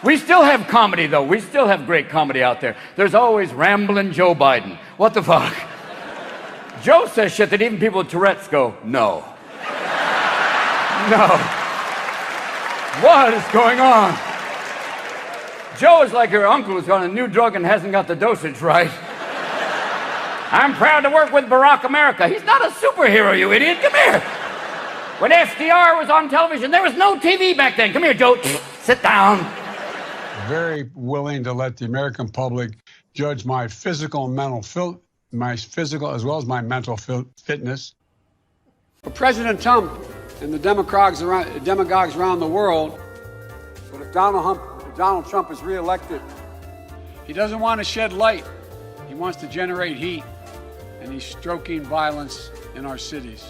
We still have comedy, though. We still have great comedy out there. There's always rambling Joe Biden. What the fuck? Joe says shit that even people with Tourette's go, no. No. What is going on? Joe is like her uncle who's on a new drug and hasn't got the dosage right. I'm proud to work with Barack America. He's not a superhero, you idiot. Come here. When FDR was on television, there was no TV back then. Come here, Joe. Sit down. Very willing to let the American public judge my physical and mental my physical as well as my mental fitness. For President Trump and the demagogues around the world, but if Donald Trump is reelected, he doesn't want to shed light. He wants to generate heat, and he's stoking violence in our cities.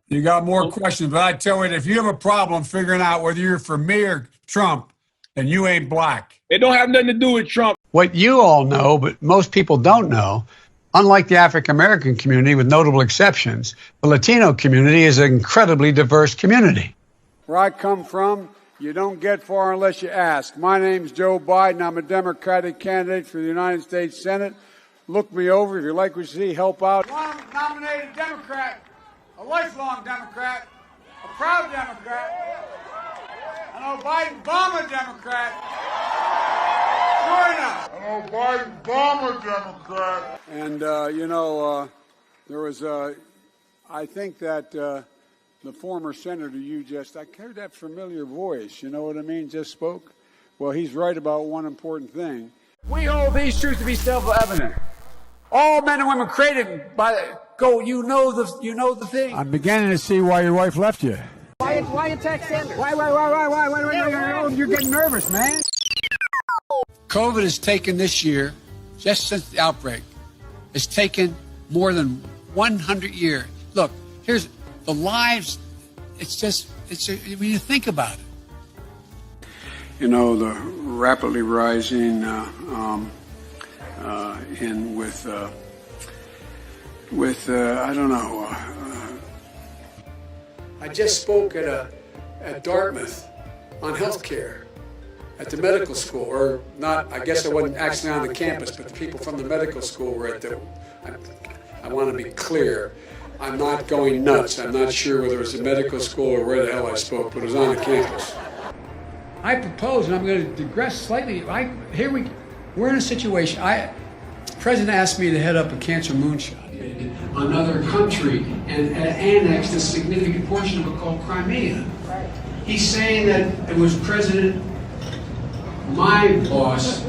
You got more questions, but I tell you, if you have a problem figuring out whether you're for me or Trump, then you ain't black. It don't have nothing to do with Trump. What you all know, but most people don't know, unlike the African-American community, with notable exceptions, the Latino community is an incredibly diverse community. Where I come from, you don't get far unless you ask. My name's Joe Biden. I'm a Democratic candidate for the United States Senate. Look me over. If you like what you see, help out. One nominated Democrat, a lifelong Democrat, a proud Democrat, an Obama Democrat. Join us. An Obama Democrat. And, there was, I think that the former senator I heard that familiar voice, you know what I mean, just spoke. Well, he's right about one important thing. We hold these truths to be self-evident. All men and women created by you know the thing. I'm beginning to see why your wife left you. Why attack Sanders? Why, you're getting nervous, man. COVID has taken this year, just since the outbreak, it's taken more than 100 years. Look, here's the lives, when you think about it. You know, the rapidly rising I don't know. I just spoke at Dartmouth on healthcare at the medical school, or not. I guess I wasn't actually on the campus, but the people from the medical school were at the. I want to be clear. I'm not going nuts. I'm not sure whether it was a medical school or where the hell I spoke, but it was on the campus. I propose, and I'm going to digress slightly. We're in a situation. The president asked me to head up a cancer moonshot. Another country and annexed a significant portion of it called Crimea. Right. He's saying that it was my boss,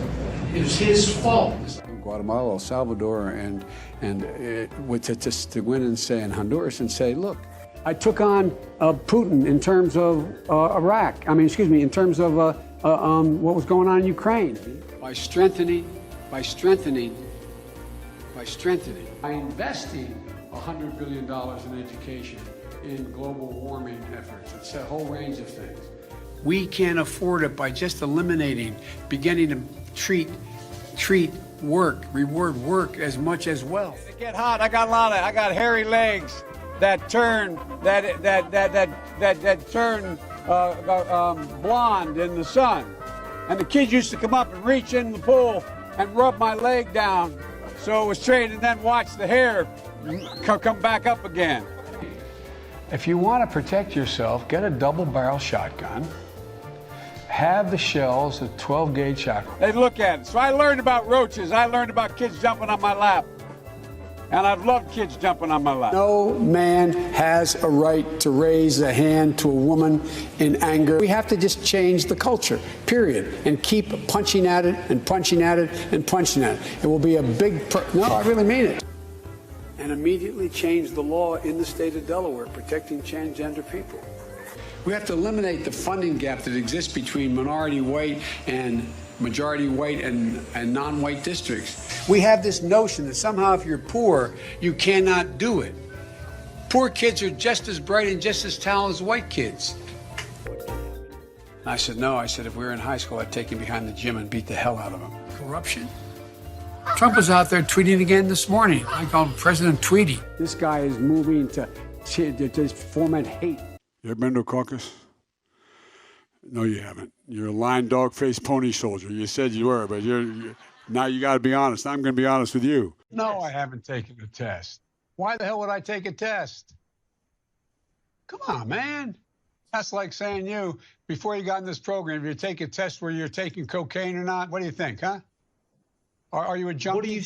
it was his fault. Guatemala, El Salvador, and to go in and say in Honduras and say, look, I took on Putin in terms of in terms of what was going on in Ukraine. By strengthening, by investing $100 billion in education, in global warming efforts. It's a whole range of things. We can't afford it by just beginning to treat reward work as much as wealth. It get hot. I got hairy legs that turn blonde in the sun, and the kids used to come up and reach in the pool and rub my leg down, so it was straight, and then watch the hair come back up again. If you want to protect yourself, get a double-barrel shotgun. Have the shells, a 12-gauge shotgun. They look at it. So I learned about roaches. I learned about kids jumping on my lap. And I've loved kids jumping on my lap. No man has a right to raise a hand to a woman in anger. We have to just change the culture, period, and keep punching at it and punching at it and punching at it. It will be a big... No, I really mean it. And immediately change the law in the state of Delaware protecting transgender people. We have to eliminate the funding gap that exists between minority white and majority white and non-white districts. We have this notion that somehow if you're poor, you cannot do it. Poor kids are just as bright and just as talented as white kids. And I said, no. I said, if we were in high school, I'd take him behind the gym and beat the hell out of him. Corruption? Trump was out there tweeting again this morning. I call him President Tweety. This guy is moving to foment hate. You ever been to a caucus? No, you haven't. You're a lying dog-faced pony soldier. You said you were, but now you got to be honest. I'm going to be honest with you. No, I haven't taken a test. Why the hell would I take a test? Come on, man. That's like saying you, before you got in this program, if you take a test where you're taking cocaine or not, what do you think, huh? Are you a junkie? What do you